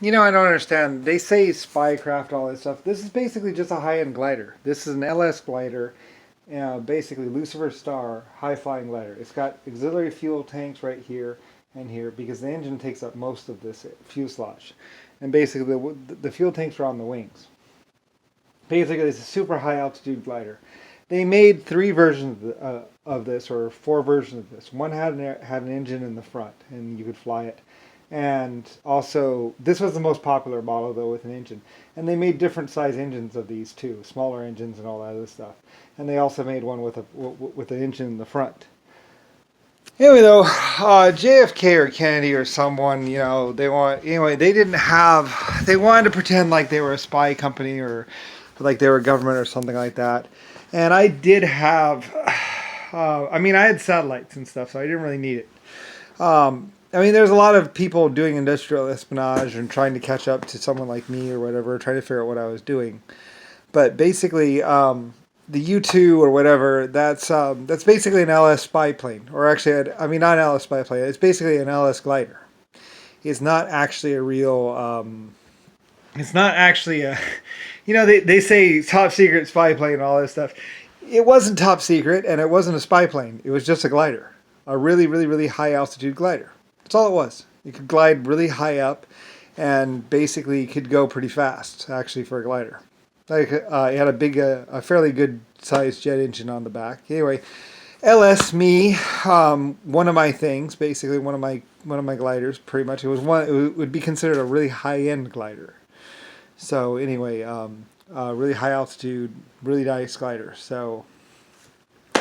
I don't understand. They say spycraft, all this stuff. This is basically just a high-end glider. This is an LS glider, basically Lucifer Star high-flying glider. It's got auxiliary fuel tanks right here and here because the engine takes up most of this fuselage, and basically the fuel tanks are on the wings. Basically, it's a super high altitude glider. They made three versions of this, or four versions of this. One had an engine in the front, and you could fly it. And also, this was the most popular model though with an engine. And they made different size engines of these too, smaller engines and all that other stuff. And they also made one with an engine in the front. Anyway, though, JFK or Kennedy or someone, they didn't have, they wanted to pretend like they were a spy company or like they were government or something like that. And I did have, I had satellites and stuff, so I didn't really need it. There's a lot of people doing industrial espionage and trying to catch up to someone like me or whatever, trying to figure out what I was doing. But basically, the U-2 or whatever, that's basically an LS spy plane, or actually, not an LS spy plane. It's basically an LS glider. It's not actually a real. It's not actually a. They say top secret spy plane and all this stuff. It wasn't top secret, and it wasn't a spy plane. It was just a glider, a really, really, really high altitude glider. That's all it was. You could glide really high up, and basically could go pretty fast, actually, for a glider. Like it had a fairly good sized jet engine on the back. Anyway, LS me, one of my things, basically one of my gliders, pretty much. It would be considered a really high end glider. So anyway, really high altitude, really nice glider. So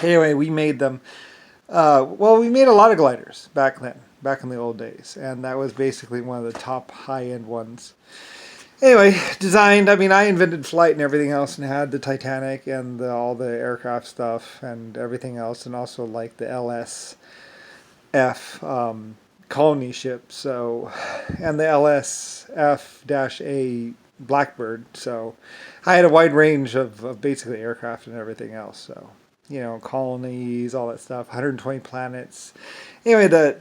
anyway, we made them. We made a lot of gliders back then, back in the old days, and that was basically one of the top high end ones. Anyway, designed. I invented flight and everything else, and had the Titanic and all the aircraft stuff and everything else, and also like the LSF colony ship. So, and the LSF-A Blackbird. So, I had a wide range of basically aircraft and everything else. So, colonies, all that stuff, 120 planets. Anyway, the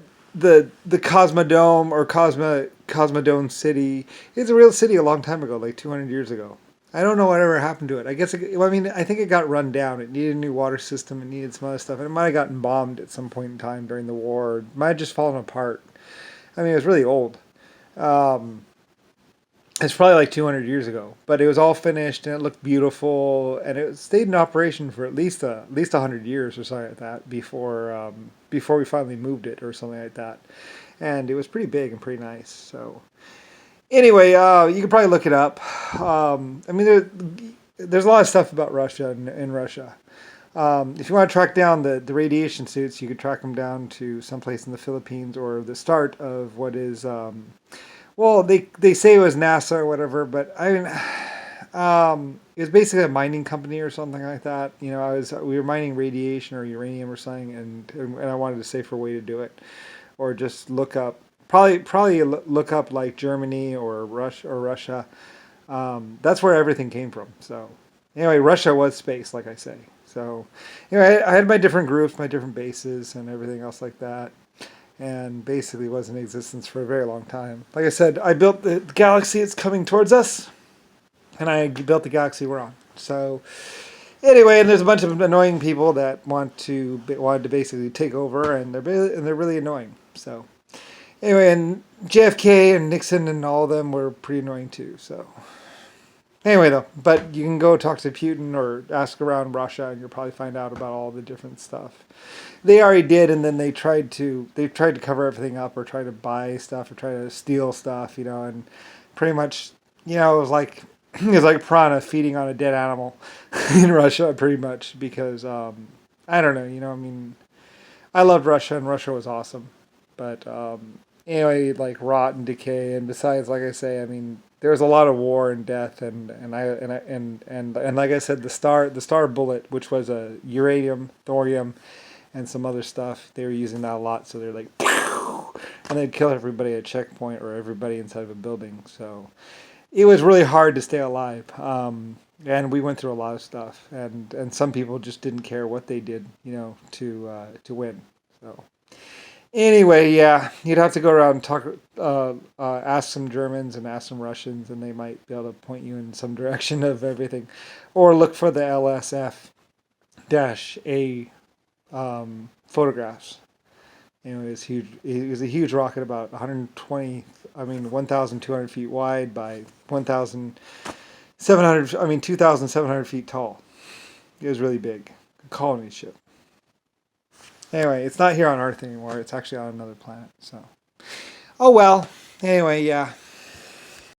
Cosmodome or Cosmodome City is a real city a long time ago, like 200 years ago. I don't know whatever happened to it. I guess I think it got run down. It needed a new water system. It needed some other stuff, and it might have gotten bombed at some point in time during the war. It might have just fallen apart. It was really old. Um, it's probably like 200 years ago, but it was all finished and it looked beautiful, and it stayed in operation for at least 100 years or something like that before we finally moved it or something like that. And it was pretty big and pretty nice. So anyway, you can probably look it up. There's a lot of stuff about Russia and in Russia. If you want to track down the radiation suits, you could track them down to someplace in the Philippines or the start of what is they say it was NASA or whatever, but it was basically a mining company or something like that. We were mining radiation or uranium or something, and I wanted a safer way to do it, or just look up probably look up like Germany or Russia. That's where everything came from. So anyway, Russia was space, like I say. So anyway, I had my different groups, my different bases, and everything else like that, and basically was in existence for a very long time. Like I said, I built the galaxy that's coming towards us, and I built the galaxy we're on. So anyway, and there's a bunch of annoying people that wanted to basically take over, and they're really annoying. So anyway, and JFK and Nixon and all of them were pretty annoying too. So anyway, though, but you can go talk to Putin or ask around Russia, and you'll probably find out about all the different stuff. They already did, and then they tried to cover everything up, or try to buy stuff, or try to steal stuff, and pretty much, it was like it was like piranha feeding on a dead animal in Russia, pretty much, because I don't know, I loved Russia, and Russia was awesome, but anyway, like rot and decay, and besides, like I say, there was a lot of war and death, and like I said, the star bullet, which was a uranium, thorium, and some other stuff. They were using that a lot, so they're like, and they'd kill everybody at a checkpoint or everybody inside of a building. So it was really hard to stay alive. And we went through a lot of stuff, and some people just didn't care what they did, to win. So Anyway, yeah, you'd have to go around and talk, ask some Germans and ask some Russians, and they might be able to point you in some direction of everything, or look for the LSF-A photographs. You know, it was huge. It was a huge rocket, about 120. I mean, 1,200 feet wide by 1,700. I mean, 2,700 feet tall. It was really big. A colony ship. Anyway, it's not here on Earth anymore. It's actually on another planet. So, oh well. Anyway, yeah.